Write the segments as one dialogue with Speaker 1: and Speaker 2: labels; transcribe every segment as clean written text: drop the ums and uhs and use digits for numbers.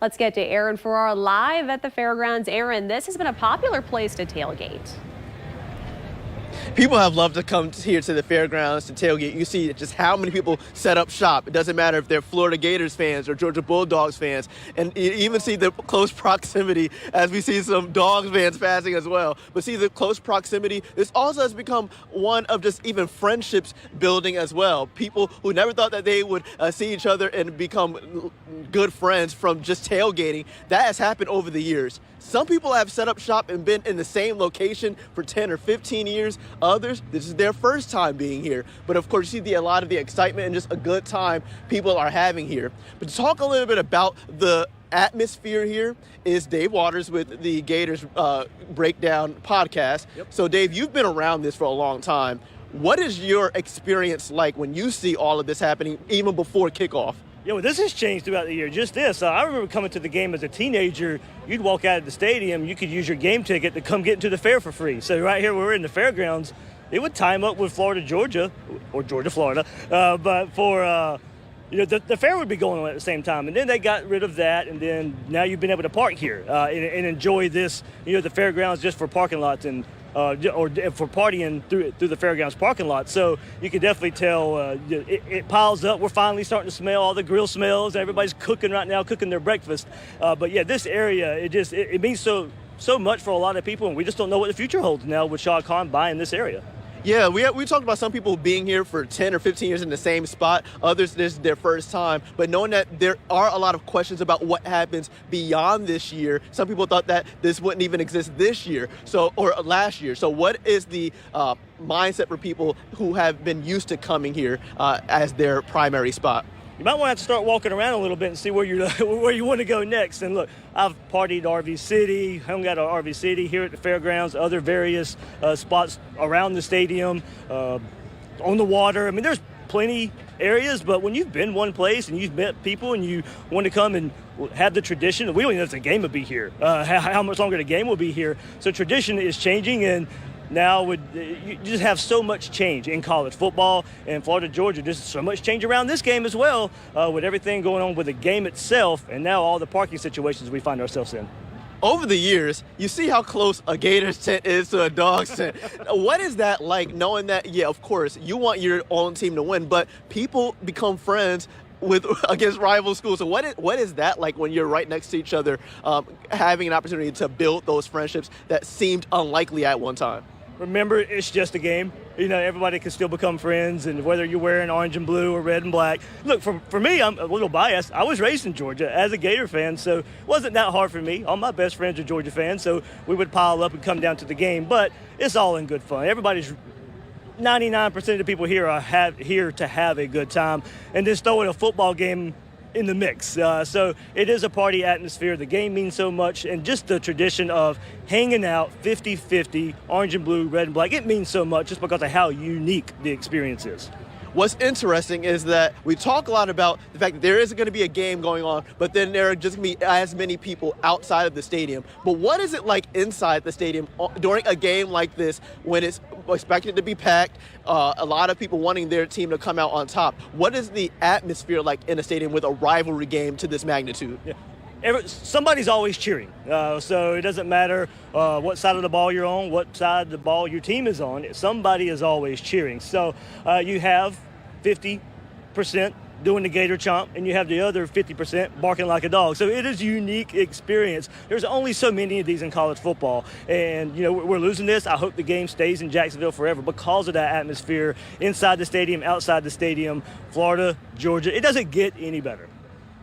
Speaker 1: Let's get to Aaron Farrar live at the fairgrounds. Aaron, this has been a popular place to tailgate.
Speaker 2: People have loved to come here to the fairgrounds to tailgate. You see just how many people set up shop. It doesn't matter if they're Florida Gators fans or Georgia Bulldogs fans. And you even see the close proximity as we see some Dogs fans passing as well. But see the close proximity, this also has become one of just even friendships building as well. People who never thought that they would see each other and become good friends from just tailgating. That has happened over the years. Some people have set up shop and been in the same location for 10 or 15 years. Others, this is their first time being here. But of course, you see a lot of the excitement and just a good time people are having here. But to talk a little bit about the atmosphere here is Dave Waters with the Gators Breakdown podcast. Yep. So Dave, you've been around this for a long time. What is your experience like when you see all of this happening even before kickoff?
Speaker 3: Yeah, well, this has changed throughout the year. Just this, I remember coming to the game as a teenager. You'd walk out of the stadium, you could use your game ticket to come get into the fair for free. So right here, we're in the fairgrounds. It would time up with Florida, Georgia, or Georgia, Florida. But for the fair would be going on at the same time. And then they got rid of that, and then now you've been able to park here and enjoy this. The fairgrounds just for parking lots and or for partying through the fairgrounds parking lot. So you can definitely tell it piles up. We're finally starting to smell all the grill smells. Everybody's cooking right now, cooking their breakfast. But yeah, this area, it means so much for a lot of people, and we just don't know what the future holds now with Shah Khan buying this area.
Speaker 2: Yeah, we talked about some people being here for 10 or 15 years in the same spot. Others, this is their first time. But knowing that there are a lot of questions about what happens beyond this year, some people thought that this wouldn't even exist this year, or last year. So what is the mindset for people who have been used to coming here as their primary spot?
Speaker 3: You might want to have to start walking around a little bit and see where you want to go next. And look, I've partied RV City, hung out at RV City, here at the fairgrounds, other various spots around the stadium, on the water. I mean, there's plenty areas, but when you've been one place and you've met people and you want to come and have the tradition, we don't even know if the game will be here, how much longer the game will be here. So tradition is changing, and now you just have so much change in college football and Florida, Georgia. There's so much change around this game as well, with everything going on with the game itself and now all the parking situations we find ourselves in.
Speaker 2: Over the years, you see how close a Gators tent is to a Dogs tent. What is that like, knowing that, yeah, of course, you want your own team to win, but people become friends against rival schools? So what is that like when you're right next to each other, having an opportunity to build those friendships that seemed unlikely at one time?
Speaker 3: Remember, it's just a game. Everybody can still become friends, and whether you're wearing orange and blue or red and black. Look, for me, I'm a little biased. I was raised in Georgia as a Gator fan, so it wasn't that hard for me. All my best friends are Georgia fans, so we would pile up and come down to the game. But it's all in good fun. 99% of the people here are here to have a good time, and just throwing a football game in the mix. So it is a party atmosphere. The game means so much, and just the tradition of hanging out 50-50, orange and blue, red and black, it means so much just because of how unique the experience is.
Speaker 2: What's interesting is that we talk a lot about the fact that there isn't going to be a game going on, but then there are just going to be as many people outside of the stadium. But what is it like inside the stadium during a game like this when it's expected to be packed, a lot of people wanting their team to come out on top? What is the atmosphere like in a stadium with a rivalry game to this magnitude?
Speaker 3: Yeah. Somebody's always cheering, so it doesn't matter what side of the ball you're on, what side of the ball your team is on. Somebody is always cheering. So you have 50% doing the Gator chomp, and you have the other 50% barking like a dog. So it is a unique experience. There's only so many of these in college football, and we're losing this. I hope the game stays in Jacksonville forever because of that atmosphere inside the stadium, outside the stadium. Florida, Georgia, it doesn't get any better.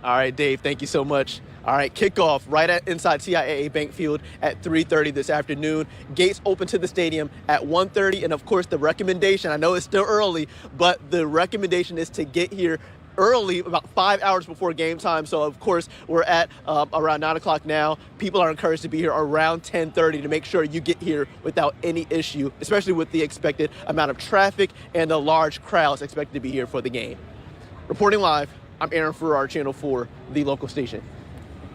Speaker 2: All right, Dave, thank you so much. All right, kickoff right inside TIAA Bank Field at 3:30 this afternoon. Gates open to the stadium at 1:30. And, of course, the recommendation, I know it's still early, but the recommendation is to get here early, about 5 hours before game time. So, of course, we're at around 9 o'clock now. People are encouraged to be here around 10:30 to make sure you get here without any issue, especially with the expected amount of traffic and the large crowds expected to be here for the game. Reporting live, I'm Aaron Farrar, Channel 4, the local station.